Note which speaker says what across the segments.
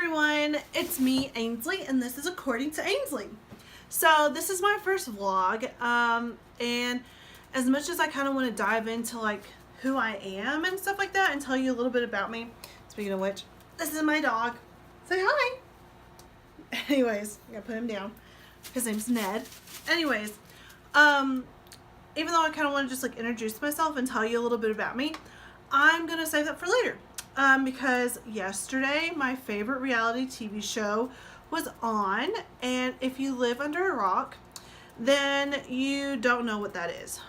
Speaker 1: everyone, it's me, Aynsley, and this is According to Aynsley. So this is my first vlog, and as much as I kind of want to dive into like who I am and stuff like that and tell you a little bit about me, speaking of which, this is my dog. Say hi! Anyways, I gotta put him down. His name's Ned. Anyways, even though I kind of want to just like introduce myself and tell you a little bit about me, I'm gonna save that for later. Because yesterday my favorite reality TV show was on, and if you live under a rock, then you don't know what that is.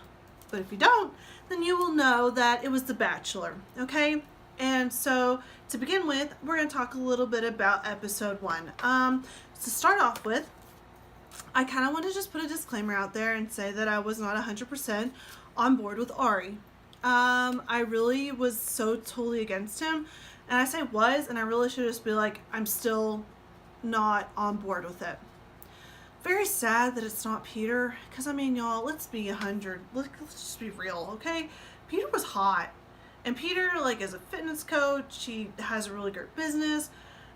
Speaker 1: But if you don't, then you will know that it was The Bachelor, okay? And so to begin with, we're going to talk a little bit about episode 1. To start off with, I kind of want to just put a disclaimer out there and say that I was not 100% on board with Ari. I really was so totally against him, and I say was, and I really should just be like, I'm still not on board with it. Very sad that it's not Peter, because I mean, y'all, let's be 100, let's just be real, okay? Peter was hot, and Peter, like, is a fitness coach, he has a really great business,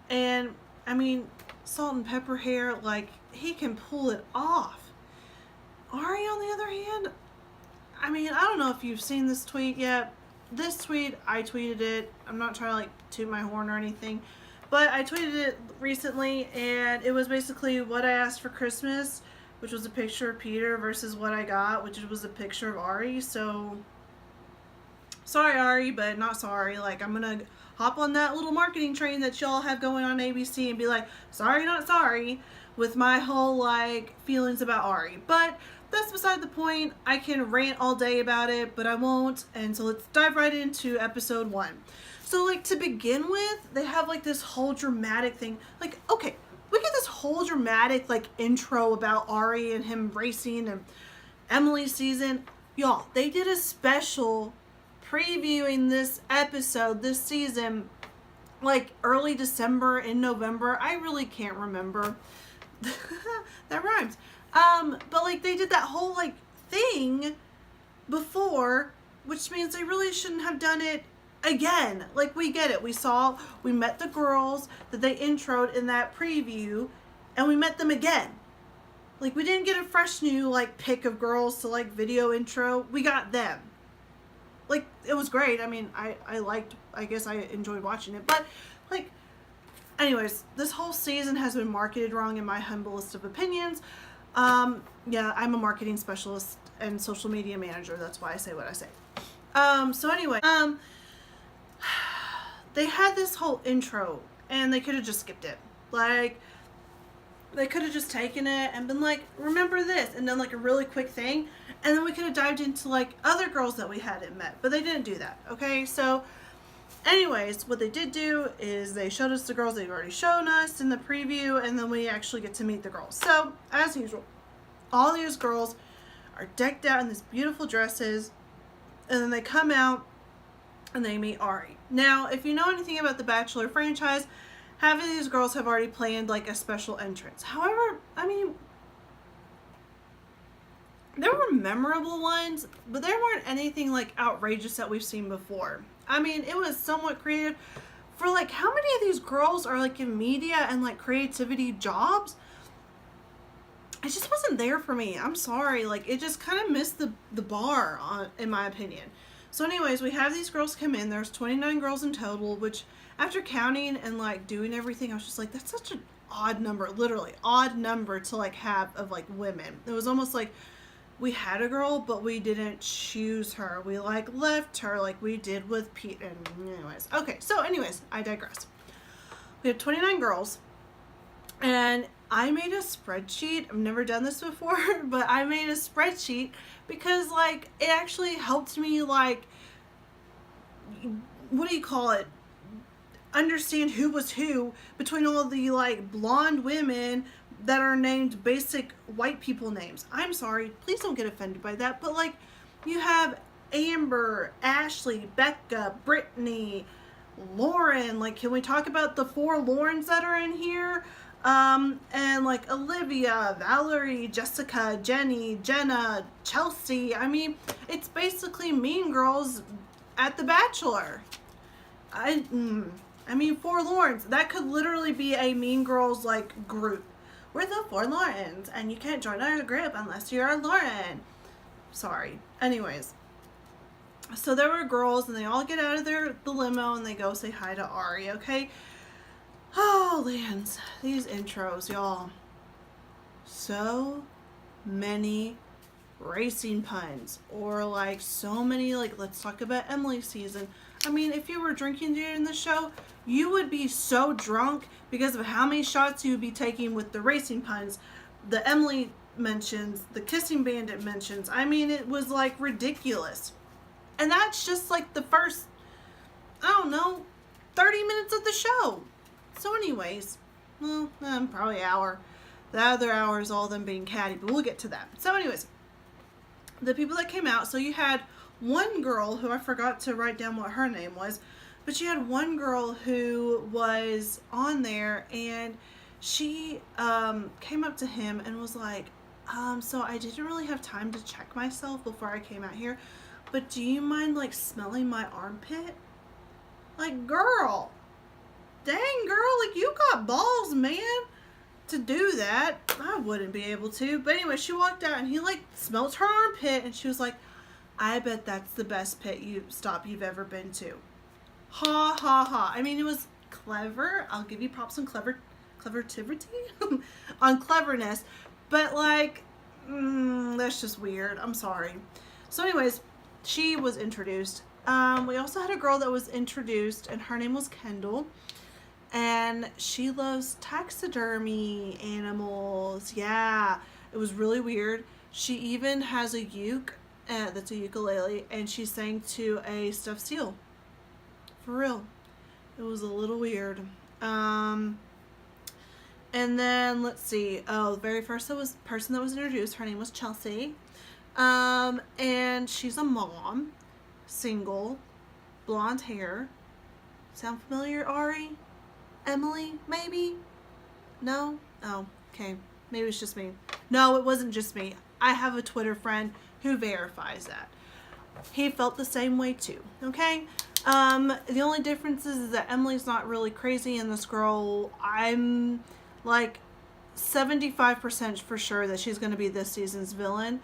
Speaker 1: and I mean, salt and pepper hair, like, he can pull it off. Ari, on the other hand, I mean, I don't know if you've seen this tweet yet. This tweet, I tweeted it. I'm not trying to like toot my horn or anything, but I tweeted it recently, and it was basically what I asked for Christmas, which was a picture of Peter, versus what I got, which was a picture of Ari. So, sorry Ari, but not sorry. Like, I'm gonna hop on that little marketing train that y'all have going on ABC and be like, sorry, not sorry, with my whole like feelings about Ari. But that's beside the point. I can rant all day about it, but I won't. And so let's dive right into episode 1. So like, to begin with, they have like this whole dramatic thing. Like, okay, we get this whole dramatic like intro about Ari and him racing and Emily's season. Y'all, they did a special previewing this episode, this season, like early December, in November. I really can't remember. That rhymes. But like, they did that whole like thing before, which means they really shouldn't have done it again. Like, we get it. We met the girls that they introed in that preview, and we met them again. Like, we didn't get a fresh new like pick of girls to like video intro. We got them. Like, it was great. I mean, I guess I enjoyed watching it, but like, anyways, this whole season has been marketed wrong in my humblest of opinions. Yeah, I'm a marketing specialist and social media manager. That's why I say what I say. So anyway, they had this whole intro, and they could have just skipped it. Like, they could have just taken it and been like, remember this, and done like a really quick thing, and then we could have dived into like other girls that we hadn't met, but they didn't do that. Okay, so anyways, what they did do is they showed us the girls they've already shown us in the preview, and then we actually get to meet the girls. So, as usual, all these girls are decked out in these beautiful dresses, and then they come out and they meet Ari. Now, if you know anything about the Bachelor franchise, half of these girls have already planned like a special entrance. However, I mean, there were memorable ones, but there weren't anything like outrageous that we've seen before. I mean, it was somewhat creative. For like, how many of these girls are like in media and like creativity jobs? It just wasn't there for me. I'm sorry. Like, it just kind of missed the bar, in my opinion. So anyways, we have these girls come in. There's 29 girls in total, which after counting and like doing everything, I was just like, that's such an odd number, literally odd number to like have of like women. It was almost like we had a girl, but we didn't choose her. We like left her like we did with Pete. And anyways, okay. So anyways, I digress. We have 29 girls, and I made a spreadsheet. I've never done this before, but I made a spreadsheet because like, it actually helped me like, what do you call it? Understand who was who between all the like blonde women that are named basic white people names. I'm sorry, please don't get offended by that, but like, you have Amber, Ashley, Becca, Brittany, Lauren. Like, can we talk about the 4 Laurens that are in here? And like Olivia, Valerie, Jessica, Jenny, Jenna, Chelsea. I mean, it's basically Mean Girls at The Bachelor. I I mean, forlorns. That could literally be a Mean Girls like group. We're the forlorns, and you can't join our group unless you're a Lauren. Sorry. Anyways, so there were girls, and they all get out of the limo, and they go say hi to Ari. Okay. Oh, lands, these intros, y'all. So many racing puns, or like so many like let's talk about Emily season. I mean, if you were drinking during the show, you would be so drunk because of how many shots you would be taking with the racing puns, the Emily mentions, the kissing bandit mentions. I mean, it was like ridiculous. And that's just like the first, I don't know, 30 minutes of the show. So anyways, well, probably an hour. The other hour is all them being catty, but we'll get to that. So anyways, the people that came out, so you had one girl who I forgot to write down what her name was, but you had one girl who was on there, and she came up to him and was like, so I didn't really have time to check myself before I came out here, but do you mind like smelling my armpit? Like, girl, dang girl, like you got balls, man, to do that. I wouldn't be able to. But anyway, she walked out and he like smelled her armpit, and she was like, I bet that's the best pit stop you've ever been to. Ha ha ha. I mean, it was clever. I'll give you props on clevertivity on cleverness, but like that's just weird. I'm sorry. So anyways, she was introduced. We also had a girl that was introduced, and her name was Kendall. And she loves taxidermy animals. Yeah, it was really weird. She even has a uke, that's a ukulele, and she sang to a stuffed seal. For real. It was a little weird. And then, let's see. Oh, the very first person that was introduced, her name was Chelsea. And she's a mom, single, blonde hair. Sound familiar, Ari? Emily, maybe? No? Oh, okay. Maybe it's just me. No, it wasn't just me. I have a Twitter friend who verifies that. He felt the same way too, okay? The only difference is that Emily's not really crazy, and this girl, I'm like 75% for sure that she's going to be this season's villain.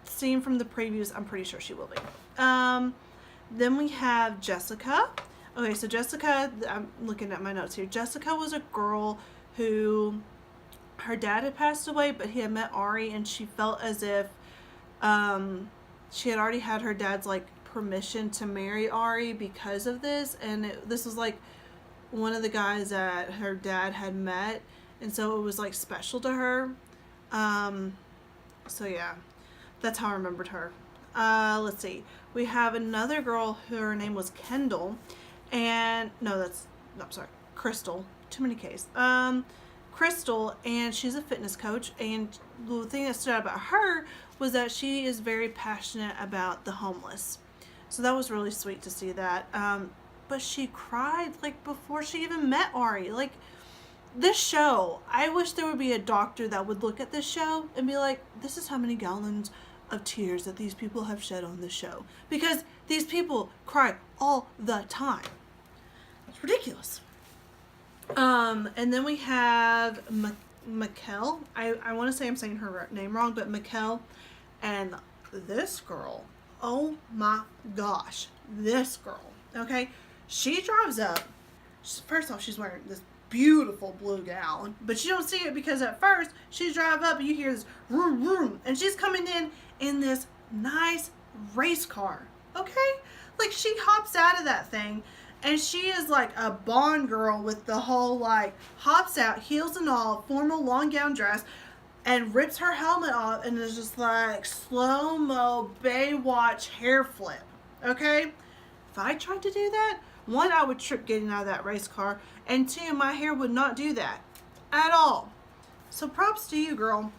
Speaker 1: Seen from the previews, I'm pretty sure she will be. Then we have Jessica. Okay, so Jessica, I'm looking at my notes here. Jessica was a girl who, her dad had passed away, but he had met Ari, and she felt as if she had already had her dad's like permission to marry Ari because of this, and this was like one of the guys that her dad had met, and so it was like special to her. So yeah, that's how I remembered her. Let's see. We have another girl who her name was Kendall. And Crystal. Too many K's. Crystal, and she's a fitness coach, and the thing that stood out about her was that she is very passionate about the homeless. So that was really sweet to see that. But she cried like before she even met Ari. Like, this show, I wish there would be a doctor that would look at this show and be like, this is how many gallons of tears that these people have shed on this show, because these people cry all the time. It's ridiculous. And then we have Mikkel. I want to say I'm saying her name wrong, but Mikkel. And this girl, oh my gosh, this girl, okay? She drives up. First off, she's wearing this beautiful blue gown, but you don't see it because at first she drives up and you hear this vroom vroom, and she's coming in this nice race car, okay? Like, she hops out of that thing, and she is like a Bond girl with the whole like hops out, heels and all, formal long gown dress, and rips her helmet off, and is just like slow-mo Baywatch hair flip, okay? If I tried to do that, one, I would trip getting out of that race car, and two, my hair would not do that at all. So props to you, girl.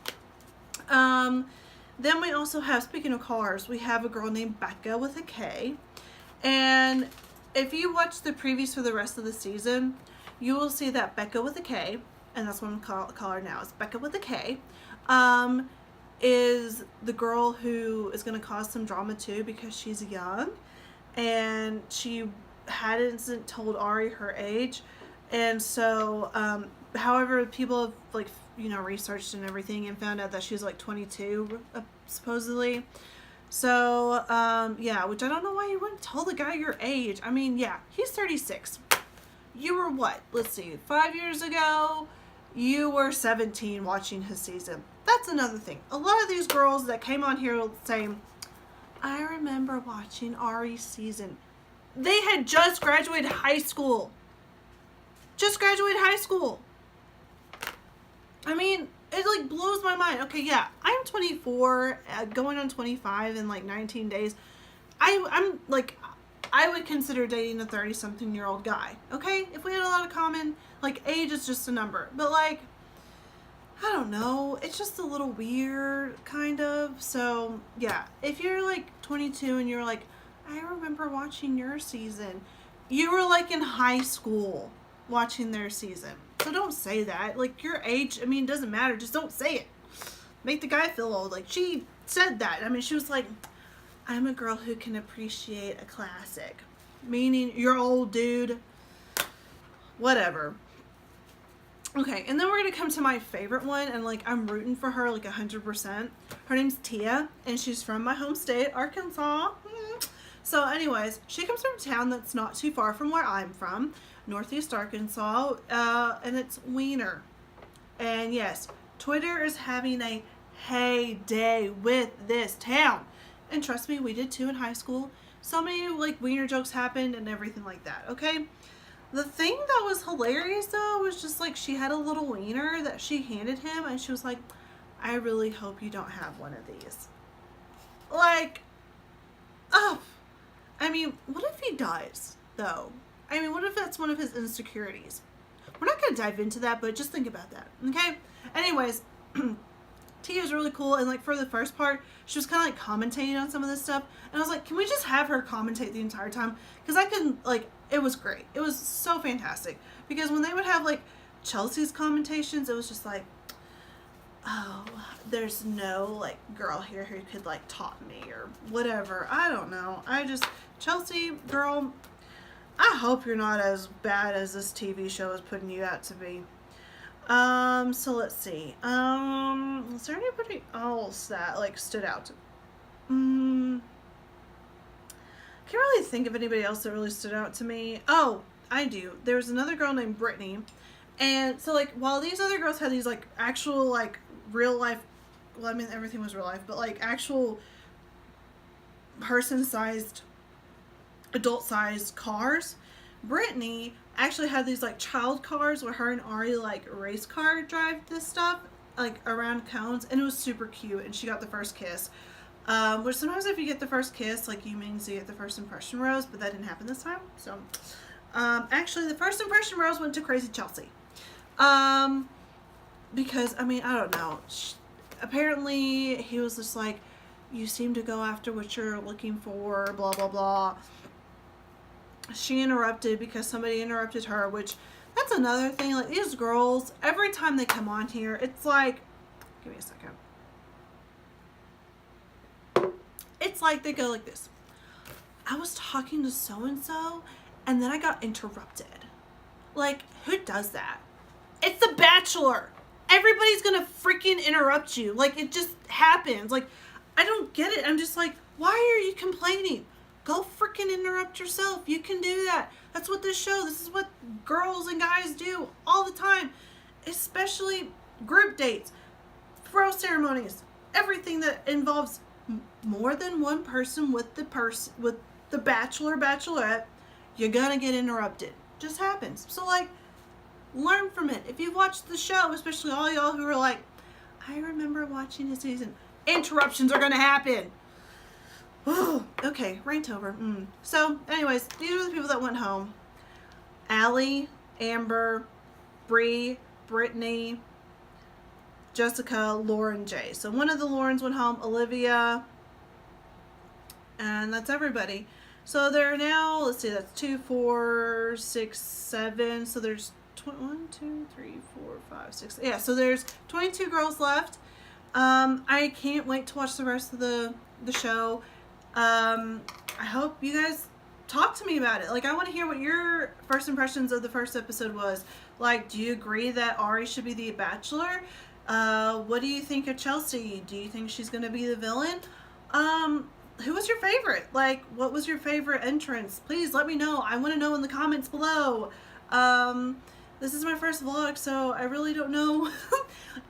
Speaker 1: Then we also have, speaking of cars, we have a girl named Becca with a K. And if you watch the previews for the rest of the season, you will see that Becca with a K, and that's what I'm going to call her now, is Becca with a K, is the girl who is going to cause some drama too, because she's young, and she hadn't told Ari her age. And so, however, people have, like, researched and everything and found out that she's like 22, supposedly. So, yeah, which I don't know why you wouldn't tell the guy your age. I mean, yeah, he's 36. You were what? Let's see, 5 years ago, you were 17 watching his season. That's another thing. A lot of these girls that came on here saying, I remember watching Ari's season. They had just graduated high school. Just graduated high school. I mean, it like blows my mind. Okay, yeah, I'm 24, going on 25 in like 19 days. I'm like, I would consider dating a 30-something-year-old guy. Okay, if we had a lot of common, like, age is just a number. But like, I don't know, it's just a little weird, kind of. So yeah, if you're like 22 and you're like, I remember watching your season, you were like in high school watching their season. So don't say that. Like, your age, I mean, it doesn't matter. Just don't say it. Make the guy feel old. Like, she said that. I mean, she was like, I'm a girl who can appreciate a classic. Meaning, you're old, dude. Whatever. Okay, and then we're going to come to my favorite one. And, like, I'm rooting for her, like, 100%. Her name's Tia. And she's from my home state, Arkansas. So, anyways, she comes from a town that's not too far from where I'm from. Northeast Arkansas, and it's Wiener. And yes, Twitter is having a heyday with this town. And trust me, we did too in high school. So many like Wiener jokes happened and everything like that, okay? The thing that was hilarious though was just like she had a little wiener that she handed him and she was like, I really hope you don't have one of these. Like, oh, I mean, what if he dies though? I mean, what if that's one of his insecurities? We're not going to dive into that, but just think about that, okay? Anyways, Tia's really cool, and, like, for the first part, she was kind of, like, commentating on some of this stuff, and I was like, can we just have her commentate the entire time? Because I can, like, it was great. It was so fantastic. Because when they would have, like, Chelsea's commentations, it was just like, oh, there's no, like, girl here who could, like, top me or whatever. I don't know. Chelsea, girl, I hope you're not as bad as this TV show is putting you out to be. So let's see. Is there anybody else that like stood out? Can't really think of anybody else that really stood out to me. Oh, I do. There's another girl named Brittany. And so like while these other girls had these like actual like real life, well, I mean everything was real life, but like actual person-sized, adult-sized cars, Brittany actually had these like child cars where her and Ari like race car drive this stuff like around cones, and it was super cute, and she got the first kiss, which sometimes if you get the first kiss, like you means you get the first impression rose, but that didn't happen this time. So actually the first impression rose went to Crazy Chelsea, because I mean I don't know, apparently he was just like, you seem to go after what you're looking for, blah blah blah. She interrupted because somebody interrupted her, which that's another thing. Like these girls, every time they come on here, it's like, give me a second. It's like they go like this. I was talking to so-and-so and then I got interrupted. Like, who does that? It's the Bachelor. Everybody's gonna freaking interrupt you. Like, it just happens. Like, I don't get it. I'm just like, why are you complaining? Go freaking interrupt yourself. You can do that. That's what this is what girls and guys do all the time. Especially group dates, rose ceremonies, everything that involves more than one person with the bachelor, bachelorette, you're gonna get interrupted. Just happens. So like, learn from it. If you've watched the show, especially all y'all who are like, I remember watching his season, interruptions are gonna happen. Okay, rant over. So, anyways, these are the people that went home. Allie, Amber, Bree, Brittany, Jessica, Lauren, Jay. So one of the Laurens went home, Olivia, and that's everybody. So there are now, let's see, that's 2, 4, 6, 7. So there's 1, 2, 3, 4, 5, 6. Yeah, so there's 22 girls left. I can't wait to watch the rest of the show. I hope you guys talk to me about it. Like, I want to hear what your first impressions of the first episode was. Like, do you agree that Ari should be the Bachelor? What do you think of Chelsea? Do you think she's going to be the villain? Who was your favorite? Like, what was your favorite entrance? Please let me know. I want to know in the comments below. This is my first vlog, so I really don't know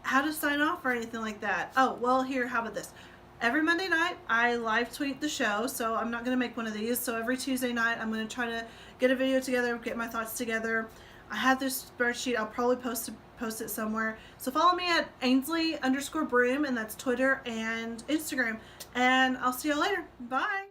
Speaker 1: how to sign off or anything like that. Oh, well, here, how about this? Every Monday night, I live tweet the show, so I'm not going to make one of these. So every Tuesday night, I'm going to try to get a video together, get my thoughts together. I have this spreadsheet. I'll probably post it somewhere. So follow me at Aynsley_broom, and that's Twitter and Instagram. And I'll see y'all later. Bye.